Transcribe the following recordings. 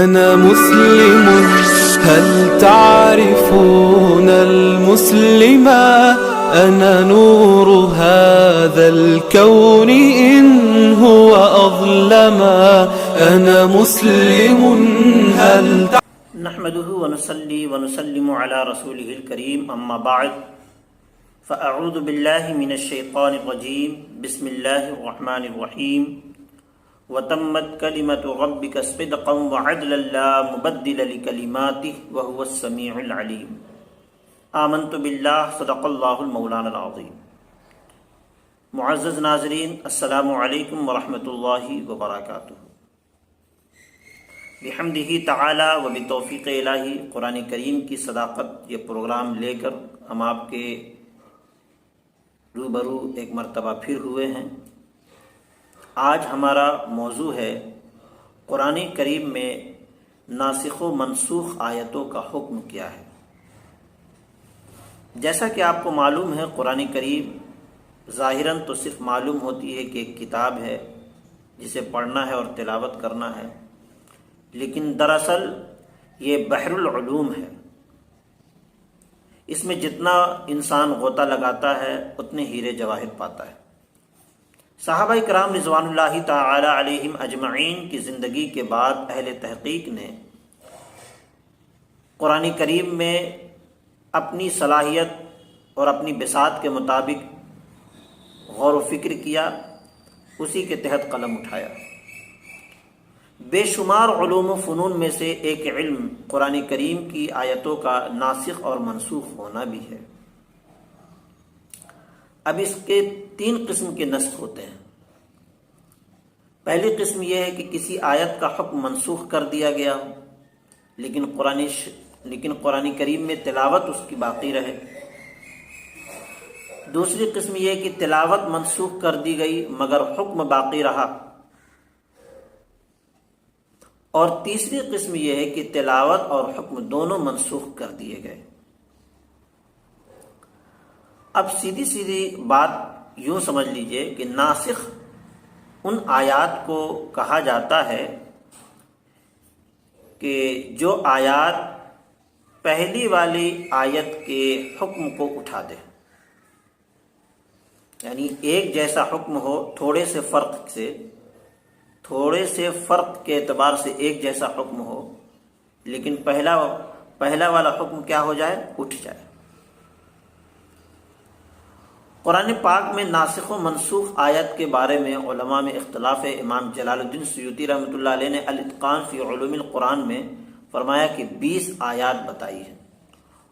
أنا مسلم هل تعرفون المسلما أنا نور هذا الكون إن هو أظلما أنا مسلم هل نحمده ونصلي ونسلم على رسوله الكريم اما بعد فاعوذ بالله من الشيطان الرجيم بسم الله الرحمن الرحيم وتمت كلمة ربك صدقا وعدلا لا مبدل لكلماته وهو السميع العليم آمنت بالله صدق الله المولانا العظيم۔ معزز ناظرین، السلام علیکم ورحمۃ اللہ وبرکاتہ۔ بحمدہ تعالی و بتوفیق الہی قرآن کریم کی صداقت یہ پروگرام لے کر ہم آپ کے روبرو ایک مرتبہ پھر ہوئے ہیں۔ آج ہمارا موضوع ہے قرآن کریم میں ناسخ و منسوخ آیتوں کا حکم کیا ہے۔ جیسا کہ آپ کو معلوم ہے، قرآن کریم ظاہراً تو صرف معلوم ہوتی ہے کہ ایک کتاب ہے جسے پڑھنا ہے اور تلاوت کرنا ہے، لیکن دراصل یہ بحر العلوم ہے۔ اس میں جتنا انسان غوطہ لگاتا ہے اتنے ہیرے جواہر پاتا ہے۔ صحابہ کرام رضوان اللہ تعالی علیہم اجمعین کی زندگی کے بعد اہل تحقیق نے قرآن کریم میں اپنی صلاحیت اور اپنی بساط کے مطابق غور و فکر کیا، اسی کے تحت قلم اٹھایا۔ بے شمار علوم و فنون میں سے ایک علم قرآن کریم کی آیتوں کا ناسخ اور منسوخ ہونا بھی ہے۔ اب اس کے 3 قسم کے نسخ ہوتے ہیں۔ پہلی قسم یہ ہے کہ کسی آیت کا حکم منسوخ کر دیا گیا ہو، لیکن قرآن کریم میں تلاوت اس کی باقی رہے۔ دوسری قسم یہ ہے کہ تلاوت منسوخ کر دی گئی مگر حکم باقی رہا۔ اور تیسری قسم یہ ہے کہ تلاوت اور حکم دونوں منسوخ کر دیے گئے۔ اب سیدھی سیدھی بات یوں سمجھ لیجئے کہ ناسخ ان آیات کو کہا جاتا ہے کہ جو آیات پہلی والی آیت کے حکم کو اٹھا دے، یعنی ایک جیسا حکم ہو، تھوڑے سے فرق کے اعتبار سے ایک جیسا حکم ہو، لیکن پہلا والا حکم کیا ہو جائے؟ اٹھ جائے۔ قرآن پاک میں ناسخ و منسوخ آیت کے بارے میں علماء میں اختلاف ہے۔ امام جلال الدین سیوطی رحمۃ اللہ علیہ نے الاتقان فی علوم القرآن میں فرمایا کہ 20 آیات بتائی ہیں،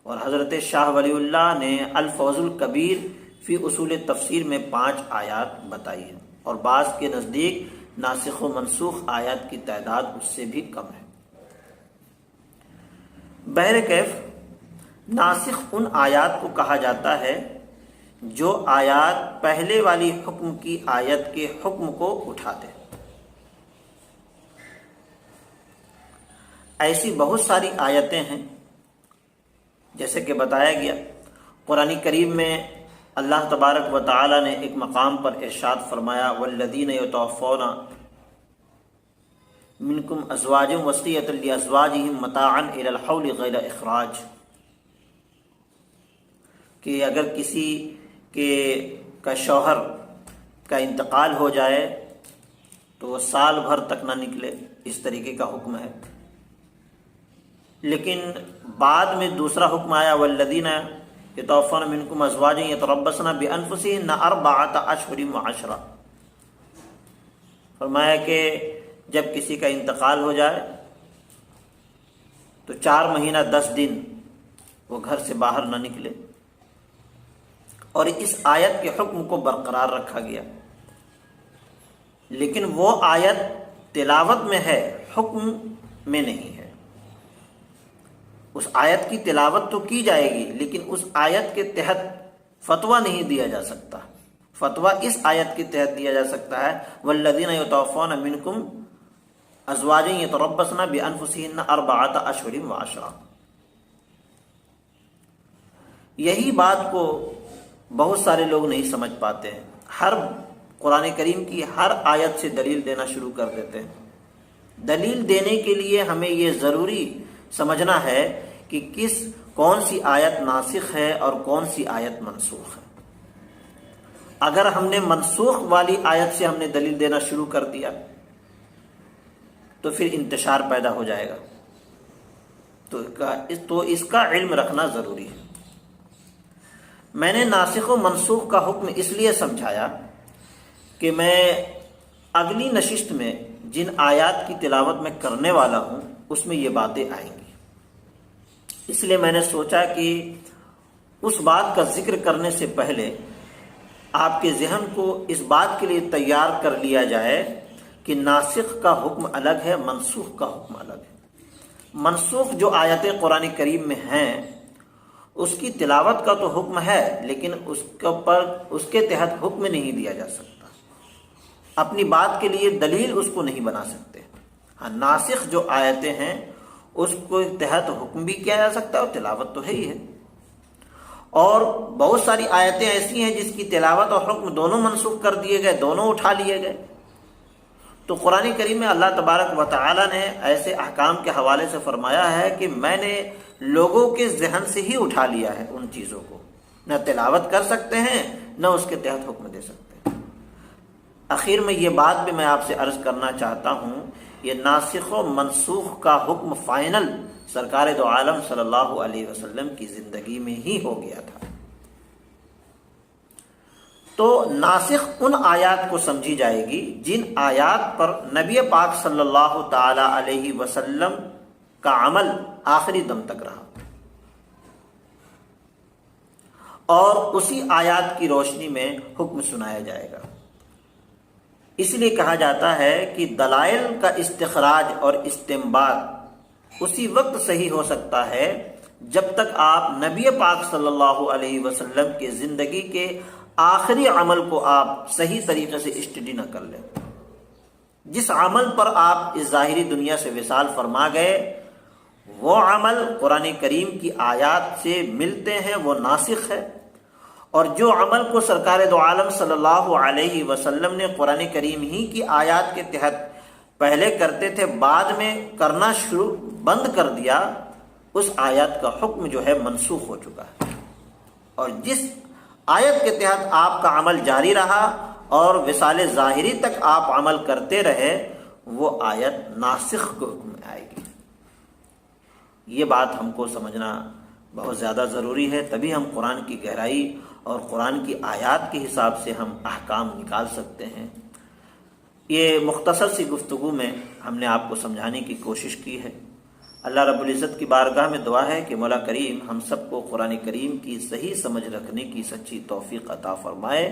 اور حضرت شاہ ولی اللہ نے الفوز الکبیر فی اصول تفسیر میں 5 آیات بتائی ہیں، اور بعض کے نزدیک ناسخ و منسوخ آیات کی تعداد اس سے بھی کم ہے۔ بہرکیف ناسخ ان آیات کو کہا جاتا ہے جو آیات پہلے والی حکم کی آیت کے حکم کو اٹھا دے۔ ایسی بہت ساری آیتیں ہیں، جیسے کہ بتایا گیا قرآن کریم میں اللہ تبارک و تعالی نے ایک مقام پر ارشاد فرمایا والذین یتوفون منکم ازواجا وصیۃ لازواجہم متاعا الی الحول غیر اخراج، کہ اگر کسی کا شوہر کا انتقال ہو جائے تو وہ سال بھر تک نہ نکلے، اس طریقے کا حکم ہے۔ لیکن بعد میں دوسرا حکم آیا والذین یتوفون منکم ازواجا یتربصن بانفسہن 4 اشہر وعشرا، فرمایا کہ جب کسی کا انتقال ہو جائے تو 4 مہینہ 10 دن وہ گھر سے باہر نہ نکلے، اور اس آیت کے حکم کو برقرار رکھا گیا۔ لیکن وہ آیت تلاوت میں ہے، حکم میں نہیں ہے۔ اس آیت کی تلاوت تو کی جائے گی، لیکن اس آیت کے تحت فتویٰ نہیں دیا جا سکتا۔ فتویٰ اس آیت کے تحت دیا جا سکتا ہے والذین یتوفون منکم ازواجا یتربصن بانفسہن 4 اشہر وعشرا۔ یہی بات کو بہت سارے لوگ نہیں سمجھ پاتے ہیں، ہر قرآن کریم کی ہر آیت سے دلیل دینا شروع کر دیتے ہیں۔ دلیل دینے کے لیے ہمیں یہ ضروری سمجھنا ہے کہ کون سی آیت ناسخ ہے اور کون سی آیت منسوخ ہے۔ اگر ہم نے منسوخ والی آیت سے ہم نے دلیل دینا شروع کر دیا تو پھر انتشار پیدا ہو جائے گا، تو اس کا علم رکھنا ضروری ہے۔ میں نے ناسخ و منسوخ کا حکم اس لیے سمجھایا کہ میں اگلی نشست میں جن آیات کی تلاوت میں کرنے والا ہوں اس میں یہ باتیں آئیں گی، اس لیے میں نے سوچا کہ اس بات کا ذکر کرنے سے پہلے آپ کے ذہن کو اس بات کے لیے تیار کر لیا جائے کہ ناسخ کا حکم الگ ہے، منسوخ کا حکم الگ ہے۔ منسوخ جو آیتیں قرآن کریم میں ہیں اس کی تلاوت کا تو حکم ہے، لیکن اس کے تحت حکم نہیں دیا جا سکتا، اپنی بات کے لیے دلیل اس کو نہیں بنا سکتے۔ ہاں، ناسخ جو آیتیں ہیں اس کو تحت حکم بھی کیا جا سکتا ہے اور تلاوت تو ہے ہی ہے، اور بہت ساری آیتیں ایسی ہیں جس کی تلاوت اور حکم دونوں منسوخ کر دیے گئے، دونوں اٹھا لیے گئے۔ تو قرآن کریم میں اللہ تبارک و تعالی نے ایسے احکام کے حوالے سے فرمایا ہے کہ میں نے لوگوں کے ذہن سے ہی اٹھا لیا ہے، ان چیزوں کو نہ تلاوت کر سکتے ہیں نہ اس کے تحت حکم دے سکتے ہیں۔ آخر میں یہ بات بھی میں آپ سے عرض کرنا چاہتا ہوں، یہ ناسخ و منسوخ کا حکم فائنل سرکار دو عالم صلی اللہ علیہ وسلم کی زندگی میں ہی ہو گیا تھا۔ تو ناسخ ان آیات کو سمجھی جائے گی جن آیات پر نبی پاک صلی اللہ تعالی علیہ وسلم کا عمل آخری دم تک رہا، اور اسی آیات کی روشنی میں حکم سنایا جائے گا۔ اس لیے کہا جاتا ہے کہ دلائل کا استخراج اور استنباط اسی وقت صحیح ہو سکتا ہے جب تک آپ نبی پاک صلی اللہ علیہ وسلم کے زندگی کے آخری عمل کو آپ صحیح طریقے سے اسٹڈی نہ کر لیں۔ جس عمل پر آپ اس ظاہری دنیا سے وصال فرما گئے وہ عمل قرآن کریم کی آیات سے ملتے ہیں، وہ ناسخ ہے، اور جو عمل کو سرکار دو عالم صلی اللہ علیہ وسلم نے قرآن کریم ہی کی آیات کے تحت پہلے کرتے تھے، بعد میں کرنا بند کر دیا، اس آیت کا حکم جو ہے منسوخ ہو چکا ہے، اور جس آیت کے تحت آپ کا عمل جاری رہا اور وصال ظاہری تک آپ عمل کرتے رہے وہ آیت ناسخ کے حکم میں آئے گی۔ یہ بات ہم کو سمجھنا بہت زیادہ ضروری ہے، تبھی ہم قرآن کی گہرائی اور قرآن کی آیات کے حساب سے ہم احکام نکال سکتے ہیں۔ یہ مختصر سی گفتگو میں ہم نے آپ کو سمجھانے کی کوشش کی ہے۔ اللہ رب العزت کی بارگاہ میں دعا ہے کہ مولا کریم ہم سب کو قرآن کریم کی صحیح سمجھ رکھنے کی سچی توفیق عطا فرمائے،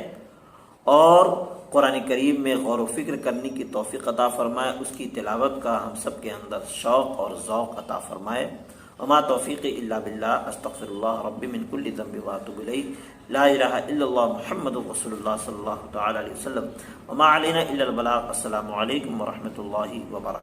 اور قرآن کریم میں غور و فکر کرنے کی توفیق عطا فرمائے، اس کی تلاوت کا ہم سب کے اندر شوق اور ذوق عطا فرمائے۔ وما توفیقی الا باللہ، استغفر اللہ ربی من کل ذنب واتوب الیہ، لا الہ الا اللہ محمد رسول اللہ صلی اللہ تعالی علیہ وسلم، وما علینا الا البلاغ۔ السلام علیکم ورحمۃ اللہ وبرکاتہ۔